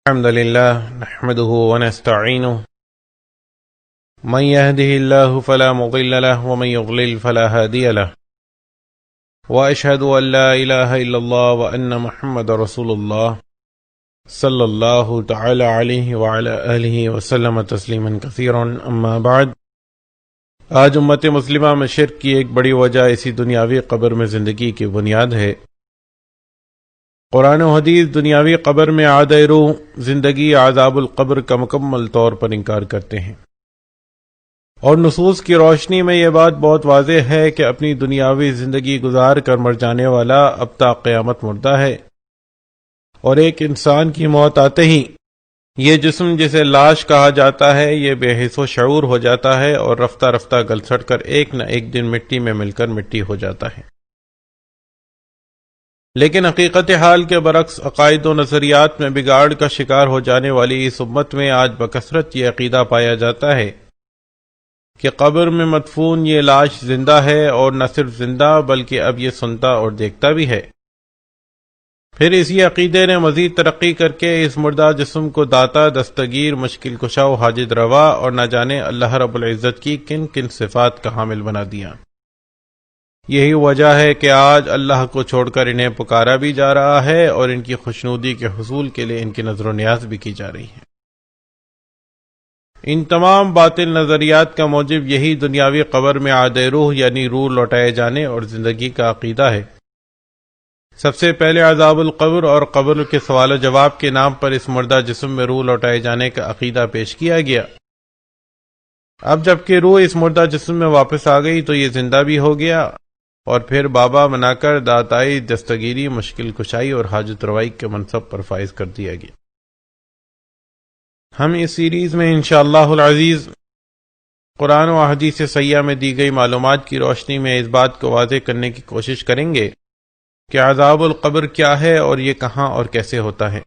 الحمد لله نحمده ونستعينه من يهده الله فلا مضل له ومن يضلل فلا هادي له وأشهد أن لا إله إلا الله وأن محمد رسول الله صلى الله تعالى عليه وعلى آله وسلم تسليما كثيرا أما بعد. آج امت مسلمہ میں شرک کی ایک بڑی وجہ اسی دنیاوی قبر میں زندگی کی بنیاد ہے. قرآن و حدیث دنیاوی قبر میں عادہ روح زندگی عذاب القبر کا مکمل طور پر انکار کرتے ہیں، اور نصوص کی روشنی میں یہ بات بہت واضح ہے کہ اپنی دنیاوی زندگی گزار کر مر جانے والا اب تا قیامت مردہ ہے، اور ایک انسان کی موت آتے ہی یہ جسم جسے لاش کہا جاتا ہے یہ بے حس و شعور ہو جاتا ہے اور رفتہ رفتہ گل سڑ کر ایک نہ ایک دن مٹی میں مل کر مٹی ہو جاتا ہے. لیکن حقیقت حال کے برعکس عقائد و نظریات میں بگاڑ کا شکار ہو جانے والی اس امت میں آج بکثرت یہ عقیدہ پایا جاتا ہے کہ قبر میں مدفون یہ لاش زندہ ہے، اور نہ صرف زندہ بلکہ اب یہ سنتا اور دیکھتا بھی ہے. پھر اسی عقیدے نے مزید ترقی کر کے اس مردہ جسم کو داتا، دستگیر، مشکل کشا و حاجت روا اور نہ جانے اللہ رب العزت کی کن کن صفات کا حامل بنا دیا. یہی وجہ ہے کہ آج اللہ کو چھوڑ کر انہیں پکارا بھی جا رہا ہے اور ان کی خوشنودی کے حصول کے لیے ان کی نظر و نیاز بھی کی جا رہی ہے. ان تمام باطل نظریات کا موجب یہی دنیاوی قبر میں عادہ روح یعنی روح لوٹائے جانے اور زندگی کا عقیدہ ہے. سب سے پہلے عذاب القبر اور قبر کے سوال و جواب کے نام پر اس مردہ جسم میں روح لوٹائے جانے کا عقیدہ پیش کیا گیا. اب جب کہ روح اس مردہ جسم میں واپس آ گئی تو یہ زندہ بھی ہو گیا، اور پھر بابا بنا کر داتائی، دستگیری، مشکل کشائی اور حاجت روائی کے منصب پر فائز کر دیا گیا. ہم اس سیریز میں انشاءاللہ العزیز قرآن و حدیث صحیحہ میں دی گئی معلومات کی روشنی میں اس بات کو واضح کرنے کی کوشش کریں گے کہ عذاب القبر کیا ہے اور یہ کہاں اور کیسے ہوتا ہے.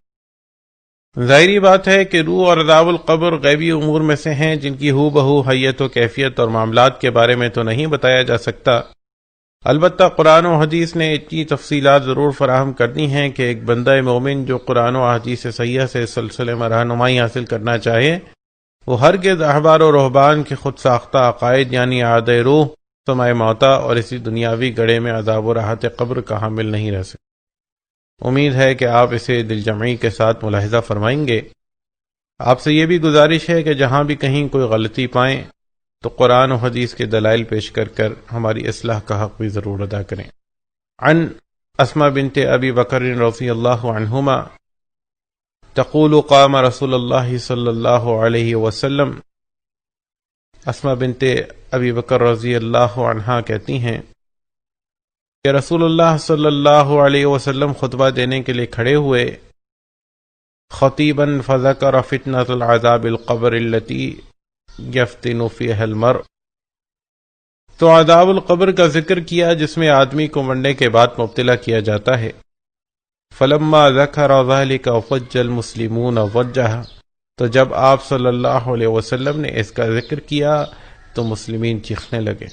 ظاہری بات ہے کہ روح اور عذاب القبر غیبی امور میں سے ہیں جن کی ہو بہو حیت و کیفیت اور معاملات کے بارے میں تو نہیں بتایا جا سکتا. البتہ قرآن و حدیث نے اتنی تفصیلات ضرور فراہم کرنی ہیں کہ ایک بندہ مومن جو قرآن و حدیث صحیحہ سے سلسلے میں رہنمائی حاصل کرنا چاہے وہ ہرگز احبار و رہبان کے خود ساختہ عقائد یعنی عادہ روح، سماع موتا اور اسی دنیاوی گڑھے میں عذاب و راحت قبر کا حامل نہیں رہ سکتے. امید ہے کہ آپ اسے دل جمعی کے ساتھ ملاحظہ فرمائیں گے. آپ سے یہ بھی گزارش ہے کہ جہاں بھی کہیں کوئی غلطی پائیں تو قرآن و حدیث کے دلائل پیش کر کر ہماری اصلاح کا حق بھی ضرور ادا کریں. عن اسماء بنت ابی بکر رضی اللہ عنہما تقول قام رسول اللہ صلی اللہ علیہ وسلم. اسماء بنت ابی بکر رضی اللہ عنہا کہتی ہیں کہ رسول اللہ صلی اللہ علیہ وسلم خطبہ دینے کے لیے کھڑے ہوئے. خطیبا فذکر فتنۃ العذاب القبر التي یفتن فیہا المرء، تو عذاب القبر کا ذکر کیا جس میں آدمی کو مرنے کے بعد مبتلا کیا جاتا ہے. فلما ذکر ذلک فج المسلمون وجہ، تو جب آپ صلی اللہ علیہ وسلم نے اس کا ذکر کیا تو مسلمین چیخنے لگے.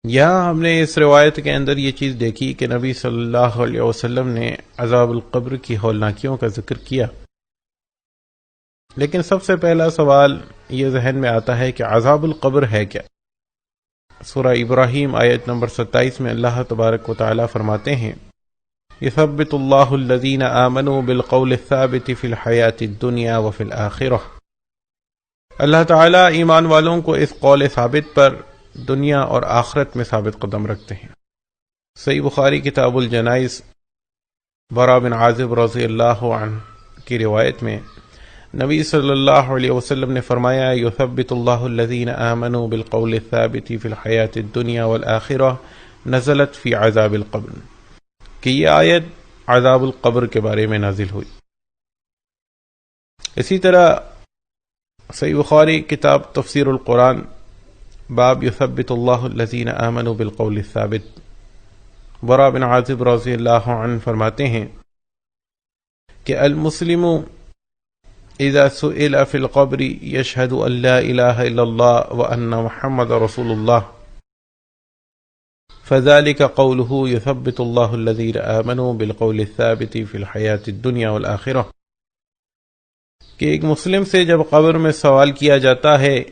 یہاں ہم نے اس روایت کے اندر یہ چیز دیکھی کہ نبی صلی اللہ علیہ وسلم نے عذاب القبر کی ہولناکیوں کا ذکر کیا. لیکن سب سے پہلا سوال یہ ذہن میں آتا ہے کہ عذاب القبر ہے کیا؟ سورہ ابراہیم آیت نمبر 27 میں اللہ تبارک و تعالی فرماتے ہیں یثبت اللہ الذین آمنوا بالقول الثابت فی الحیاۃ الدنیا وفی الآخرہ. اللہ تعالی ایمان والوں کو اس قول ثابت پر دنیا اور آخرت میں ثابت قدم رکھتے ہیں. صحیح بخاری کتاب الجنائز برا بن عازب رضی اللہ عنہ کی روایت میں نبی صلی اللہ علیہ وسلم نے فرمایا یثبت اللہ الذین آمنوا بالقول الثابت فی الحیاۃ الدنیا والآخرہ نزلت فی عذاب القبر، کہ یہ آیت عذاب القبر کے بارے میں نازل ہوئی. اسی طرح صحیح بخاری کتاب تفسیر القرآن باب یثبت اللہ الذین آمنوا بالقول الثابت، برا بن عازب رضی اللہ عنہ فرماتے ہیں کہ المسلم اذا سئل فی القبر یشہد ان لا الہ الا اللہ وان محمد رسول اللہ فذلك قوله يثبت الله الذين آمنوا بالقول الثابت في الحياة الدنيا والآخرة. کہ ایک مسلم سے جب قبر میں سوال کیا جاتا ہے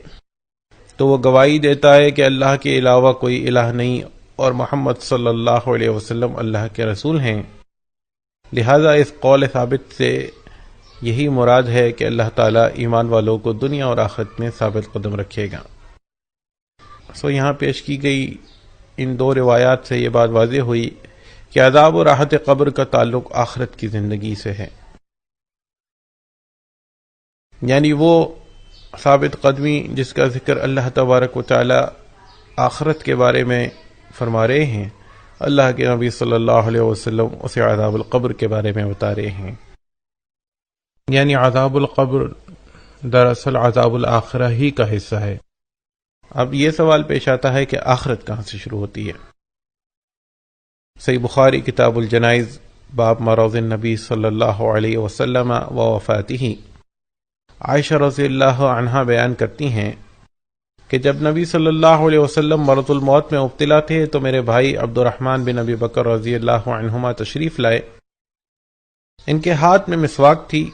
تو وہ گواہی دیتا ہے کہ اللہ کے علاوہ کوئی الہ نہیں اور محمد صلی اللہ علیہ وسلم اللہ کے رسول ہیں، لہذا اس قول ثابت سے یہی مراد ہے کہ اللہ تعالیٰ ایمان والوں کو دنیا اور آخرت میں ثابت قدم رکھے گا۔ یہاں پیش کی گئی ان دو روایات سے یہ بات واضح ہوئی کہ عذاب و راحت قبر کا تعلق آخرت کی زندگی سے ہے، یعنی وہ ثابت قدمی جس کا ذکر اللہ تبارک و تعالی آخرت کے بارے میں فرما رہے ہیں، اللہ کے نبی صلی اللہ علیہ وسلم اسے عذاب القبر کے بارے میں بتا رہے ہیں۔ یعنی عذاب القبر دراصل عذاب الآخرہ ہی کا حصہ ہے۔ اب یہ سوال پیش آتا ہے کہ آخرت کہاں سے شروع ہوتی ہے؟ صحیح بخاری کتاب الجنائز باب مرض النبی صلی اللہ علیہ وسلم و وفاتہ، عائشہ رضی اللہ عنہا بیان کرتی ہیں کہ جب نبی صلی اللہ علیہ وسلم مرض الموت میں مبتلا تھے تو میرے بھائی عبد الرحمن بن ابی بکر رضی اللہ عنہما تشریف لائے۔ ان کے ہاتھ میں مسواک تھی۔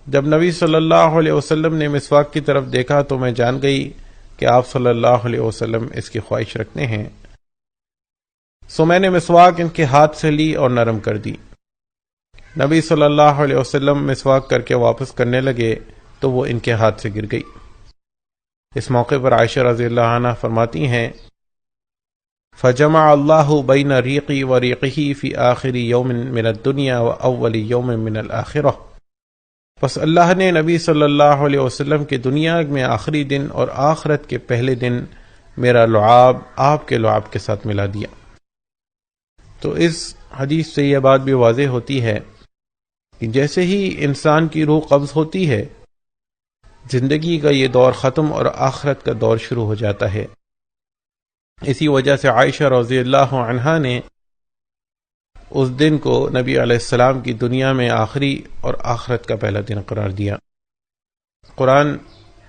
جب نبی صلی اللہ علیہ وسلم نے مسواک کی طرف دیکھا تو میں جان گئی کہ آپ صلی اللہ علیہ وسلم اس کی خواہش رکھتے ہیں، سو میں نے مسواک ان کے ہاتھ سے لی اور نرم کر دی۔ نبی صلی اللہ علیہ وسلم مسواک کر کے واپس کرنے لگے تو وہ ان کے ہاتھ سے گر گئی۔ اس موقع پر عائشہ رضی اللہ عنہ فرماتی ہیں فجمع اللہ بین ریقی و ریقہ فی آخر یوم من الدنیا و اول یوم من الآخرہ، پس اللہ نے نبی صلی اللہ علیہ وسلم کی دنیا میں آخری دن اور آخرت کے پہلے دن میرا لعاب آپ کے لعاب کے ساتھ ملا دیا۔ تو اس حدیث سے یہ بات بھی واضح ہوتی ہے کہ جیسے ہی انسان کی روح قبض ہوتی ہے، زندگی کا یہ دور ختم اور آخرت کا دور شروع ہو جاتا ہے۔ اسی وجہ سے عائشہ رضی اللہ عنہا نے اس دن کو نبی علیہ السلام کی دنیا میں آخری اور آخرت کا پہلا دن قرار دیا۔ قرآن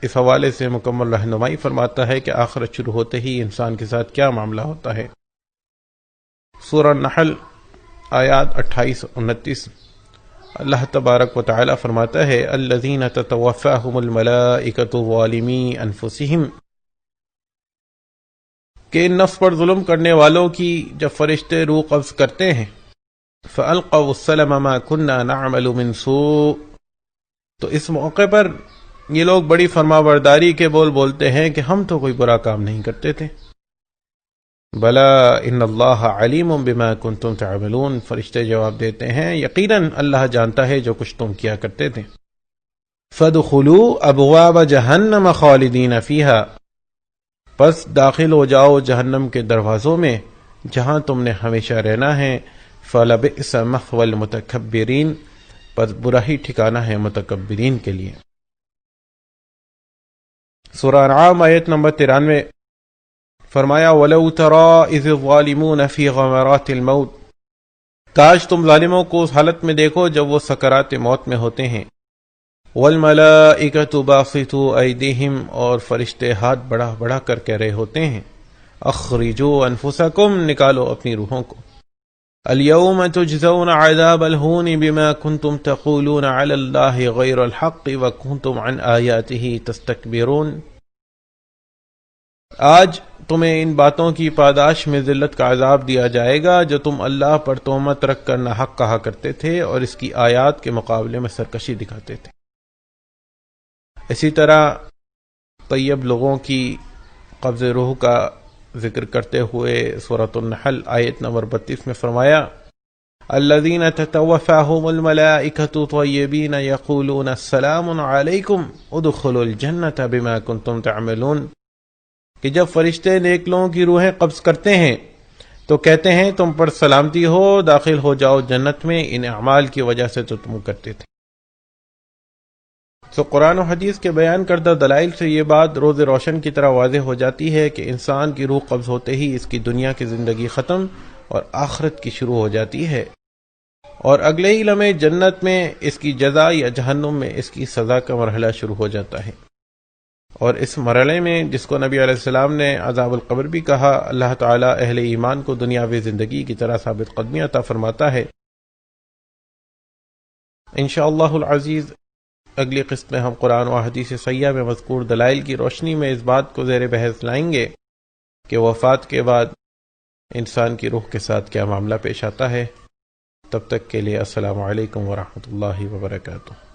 اس حوالے سے مکمل رہنمائی فرماتا ہے کہ آخرت شروع ہوتے ہی انسان کے ساتھ کیا معاملہ ہوتا ہے۔ سورہ نحل آیات 28-29 اللہ تبارک و تعالی فرماتا ہے الذین تتوفاہم الملائکۃ ظالمی انفسہم، کہ ان نفس پر ظلم کرنے والوں کی جب فرشتے روح قبض کرتے ہیں فَأَلْقَوْا السَّلَمَ مَا كُنَّا نَعْمَلُ مِنْ سُوءٍ، تو اس موقع پر یہ لوگ بڑی فرما برداری کے بول بولتے ہیں کہ ہم تو کوئی برا کام نہیں کرتے تھے۔ بلا ان اللہ علیم بما کنتم تعملون، فرشتے جواب دیتے ہیں یقیناً اللہ جانتا ہے جو کچھ تم کیا کرتے تھے۔ فَادْخُلُوا أَبْوَابَ جَهَنَّمَ خَالِدِينَ فِيهَا، پس داخل ہو جاؤ جہنم کے دروازوں میں جہاں تم نے ہمیشہ رہنا ہے۔ فَلَبِئْسَ مَثْوَى الْمُتَكَبِّرِينَ، پس برا ہی ٹھکانہ ہے متکبرین کے لیے۔ سورہ انعام آیت نمبر 93 فرمایا وَلَوْ تَرَىٰ إِذِ الظَّالِمُونَ فِي غَمَرَاتِ الْمَوْتِ، کاش تم ظالموں کو اس حالت میں دیکھو جب وہ سکرات موت میں ہوتے ہیں۔ وَالْمَلَائِكَةُ بَاسِطُو أَيْدِيهِمْ، اور فرشتے ہاتھ بڑھا بڑھا کر کہہ رہے ہوتے ہیں اخرجوا انفسکم، نکالو اپنی روحوں کو۔ اليوم تجزون عذاب الہون بما کنتم تقولون علی اللہ غیر الحق وکنتم عن آیاتہ تستکبرون، آج تمہیں ان باتوں کی پاداش میں ذلت کا عذاب دیا جائے گا جو تم اللہ پر تہمت رکھ کر ناحق کہا کرتے تھے اور اس کی آیات کے مقابلے میں سرکشی دکھاتے تھے۔ اسی طرح طیب لوگوں کی قبض روح کا ذکر کرتے ہوئے سورۃ النحل آیت نمبر 32 میں فرمایا الذین تتوفاہم الملائکۃ طیبین یقولون السلام علیکم ادخلوا الجنۃ بما کنتم تعملون، کہ جب فرشتے نیک لوگوں کی روحیں قبض کرتے ہیں تو کہتے ہیں تم پر سلامتی ہو، داخل ہو جاؤ جنت میں ان اعمال کی وجہ سے جو تم کرتے تھے۔ تو قرآن و حدیث کے بیان کردہ دلائل سے یہ بات روز روشن کی طرح واضح ہو جاتی ہے کہ انسان کی روح قبض ہوتے ہی اس کی دنیا کی زندگی ختم اور آخرت کی شروع ہو جاتی ہے، اور اگلے ہی لمحے جنت میں اس کی جزا یا جہنم میں اس کی سزا کا مرحلہ شروع ہو جاتا ہے۔ اور اس مرحلے میں جس کو نبی علیہ السلام نے عذاب القبر بھی کہا، اللہ تعالیٰ اہل ایمان کو دنیاوی زندگی کی طرح ثابت قدمی عطا فرماتا ہے۔ انشاءاللہ العزیز اگلی قسط میں ہم قرآن و حدیث صحیحہ میں مذکور دلائل کی روشنی میں اس بات کو زیر بحث لائیں گے کہ وفات کے بعد انسان کی روح کے ساتھ کیا معاملہ پیش آتا ہے۔ تب تک کے لیے السلام علیکم ورحمۃ اللہ وبرکاتہ۔